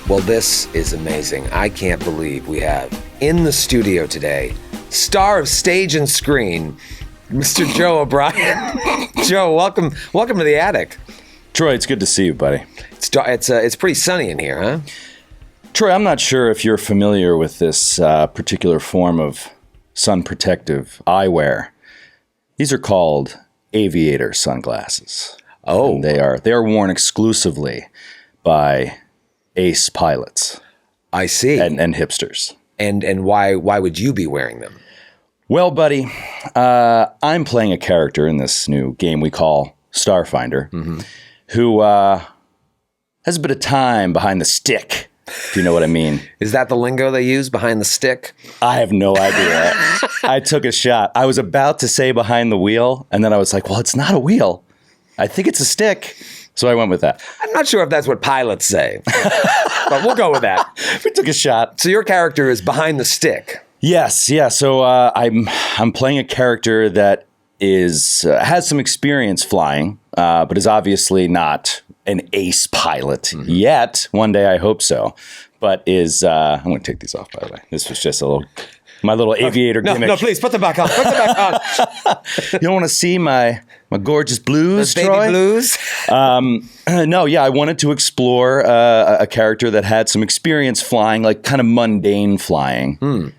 Well, this is amazing. I can't believe we have in the studio today, star of stage and screen, Mr. Joe O'Brien. Joe, welcome to the attic. Troy, it's good to see you, buddy. It's pretty sunny in here, huh? Troy, I'm not sure if you're familiar with this particular form of sun protective eyewear. These are called aviator sunglasses. Oh, and they are worn exclusively by ace pilots. I see. And hipsters. And why would you be wearing them? Well, buddy, I'm playing a character in this new game we call Starfinder, who has a bit of time behind the stick, if you know what I mean. Is that the lingo they use, behind the stick? I have no idea. I took a shot. I was about to say behind the wheel, and then I was like, well, it's not a wheel. I think it's a stick. So I went with that. I'm not sure if that's what pilots say, but we'll go with that. We took a shot. So your character is behind the stick. Yes, yeah. So I'm playing a character that has some experience flying, but is obviously not an ace pilot yet. One day I hope so. But I'm going to take these off, by the way. This was just my little aviator gimmick. No, please put them back on. Put them back on. You don't want to see my gorgeous blues, baby Troy? blues. No, yeah, I wanted to explore a character that had some experience flying, like kind of mundane flying.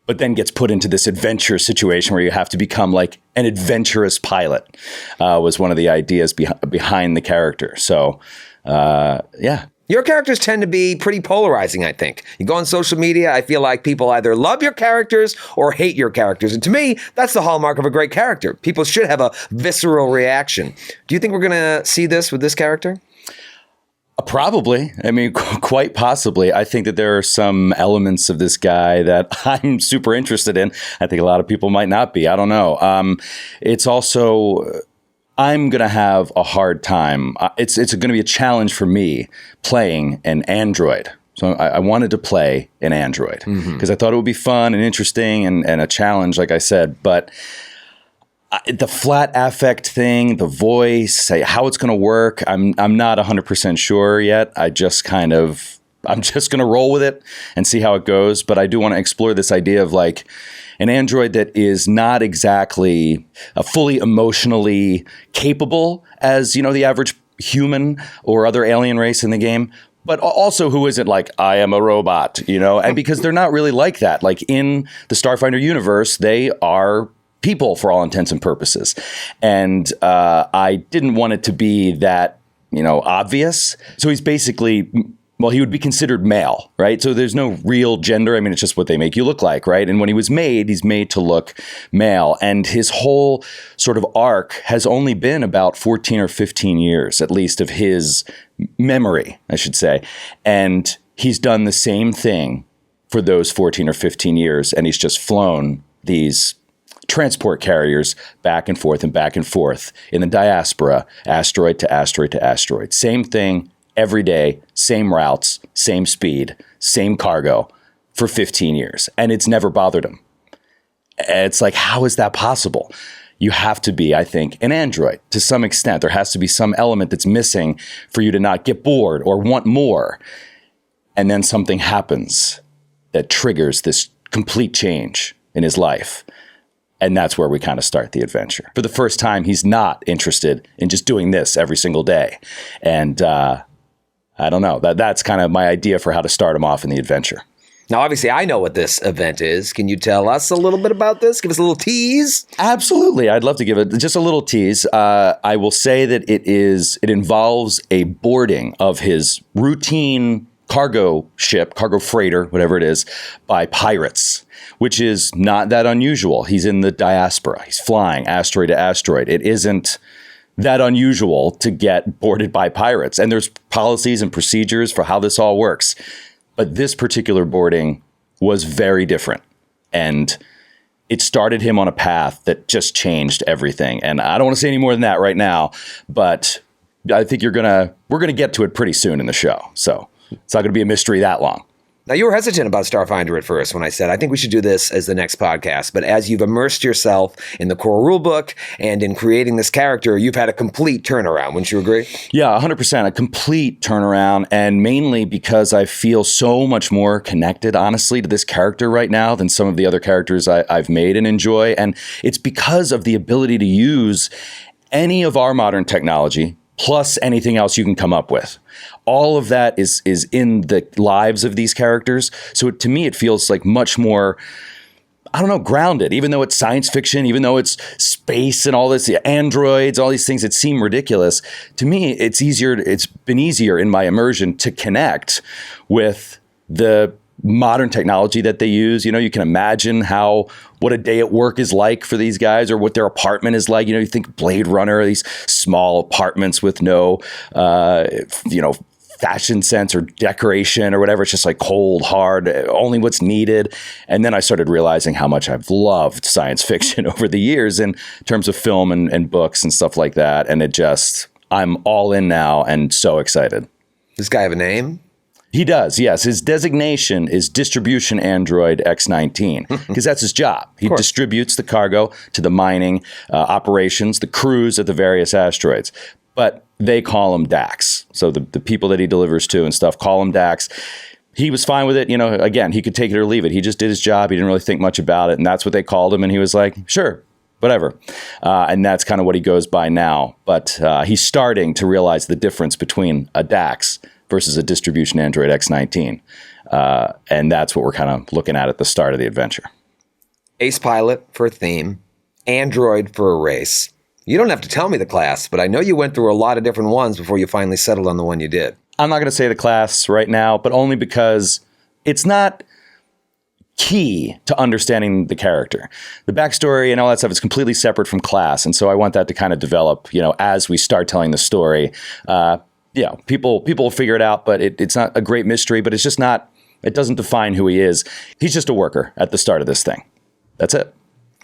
But then gets put into this adventure situation where you have to become like an adventurous pilot, was one of the ideas behind the character. So, yeah. Your characters tend to be pretty polarizing, I think. You go on social media, I feel like people either love your characters or hate your characters. And to me, that's the hallmark of a great character. People should have a visceral reaction. Do you think we're going to see this with this character? Probably. I mean, quite possibly. I think that there are some elements of this guy that I'm super interested in. I think a lot of people might not be. I don't know. It's also, I'm going to have a hard time. It's going to be a challenge for me playing an android. So I wanted to play an android because I thought it would be fun and interesting and a challenge, like I said. But the flat affect thing, the voice, how it's going to work, I'm not 100% sure yet. I'm just going to roll with it and see how it goes. But I do want to explore this idea of like an android that is not exactly fully emotionally capable as, the average human or other alien race in the game. But also who isn't like, I am a robot, and because they're not really like that. Like in the Starfinder universe, they are people for all intents and purposes. And I didn't want it to be that, obvious. So he's basically, he would be considered male, right? So there's no real gender. I mean, it's just what they make you look like, right? And when he was made, he's made to look male. And his whole sort of arc has only been about 14 or 15 years, at least, of his memory, I should say. And he's done the same thing for those 14 or 15 years. And he's just flown these transport carriers back and forth in the diaspora, asteroid to asteroid to asteroid. Same thing every day, same routes, same speed, same cargo for 15 years. And it's never bothered him. It's like, how is that possible? You have to be, I think, an android to some extent. There has to be some element that's missing for you to not get bored or want more. And then something happens that triggers this complete change in his life. And that's where we kind of start the adventure. For the first time, he's not interested in just doing this every single day. And I don't know. That's kind of my idea for how to start him off in the adventure. Now, obviously, I know what this event is. Can you tell us a little bit about this? Give us a little tease. Absolutely. I'd love to give it just a little tease. I will say that it involves a boarding of his routine cargo ship, cargo freighter, whatever it is, by pirates, which is not that unusual. He's in the diaspora. He's flying asteroid to asteroid. It isn't that unusual to get boarded by pirates. And there's policies and procedures for how this all works. But this particular boarding was very different. And it started him on a path that just changed everything. And I don't want to say any more than that right now, but I think we're going to get to it pretty soon in the show. So it's not going to be a mystery that long. Now, you were hesitant about Starfinder at first when I said, I think we should do this as the next podcast. But as you've immersed yourself in the core rulebook and in creating this character, you've had a complete turnaround. Wouldn't you agree? Yeah, 100%. A complete turnaround. And mainly because I feel so much more connected, honestly, to this character right now than some of the other characters I've made and enjoy. And it's because of the ability to use any of our modern technology plus anything else you can come up with. All of that is in the lives of these characters. So to me, it feels like much more, I don't know, grounded, even though it's science fiction, even though it's space and all this, the androids, all these things that seem ridiculous. To me, it's been easier in my immersion to connect with the modern technology that they use. You know, you can imagine what a day at work is like for these guys, or what their apartment is like. You know, you think Blade Runner, these small apartments with no, fashion sense or decoration or whatever. It's just like cold, hard, only what's needed. And then I started realizing how much I've loved science fiction over the years in terms of film and books and stuff like that. And I'm all in now and so excited. Does this guy have a name? He does, yes. His designation is Distribution Android X-19 because that's his job. He distributes the cargo to the mining operations, the crews at the various asteroids. But they call him Dax. So the people that he delivers to and stuff call him Dax. He was fine with it. You know, again, he could take it or leave it. He just did his job. He didn't really think much about it. And that's what they called him. And he was like, sure, whatever. And that's kind of what he goes by now. But he's starting to realize the difference between a Dax versus a Distribution Android X-19. And that's what we're kind of looking at the start of the adventure. Ace pilot for a theme, android for a race. You don't have to tell me the class, but I know you went through a lot of different ones before you finally settled on the one you did. I'm not going to say the class right now, but only because it's not key to understanding the character. The backstory and all that stuff is completely separate from class. And so I want that to kind of develop, as we start telling the story. People will figure it out, but it's not a great mystery, but it's just not, it doesn't define who he is. He's just a worker at the start of this thing. That's it.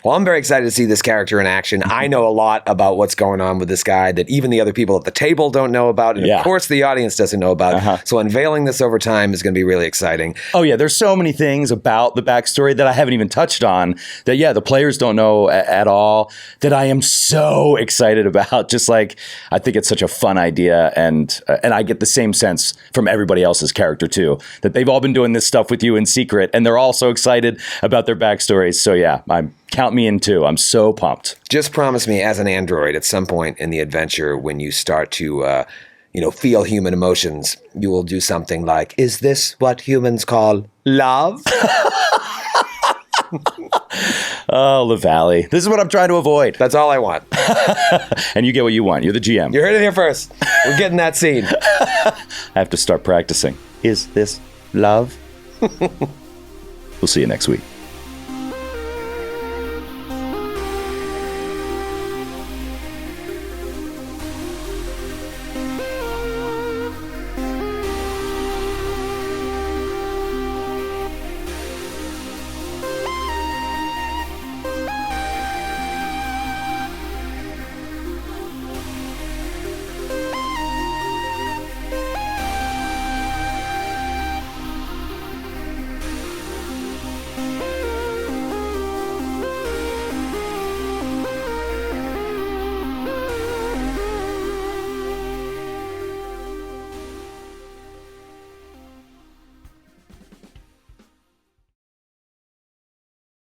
Well, I'm very excited to see this character in action. I know a lot about what's going on with this guy that even the other people at the table don't know about. And of course, the audience doesn't know about. So unveiling this over time is going to be really exciting. Oh, yeah. There's so many things about the backstory that I haven't even touched on that, the players don't know at all, that I am so excited about. Just like, I think it's such a fun idea. And I get the same sense from everybody else's character, too, that they've all been doing this stuff with you in secret. And they're all so excited about their backstories. So, count me in too. I'm so pumped. Just promise me as an android at some point in the adventure when you start to, feel human emotions, you will do something like, is this what humans call love? Oh, Lavallee. This is what I'm trying to avoid. That's all I want. And you get what you want. You're the GM. You heard it here first. We're getting that scene. I have to start practicing. Is this love? We'll see you next week.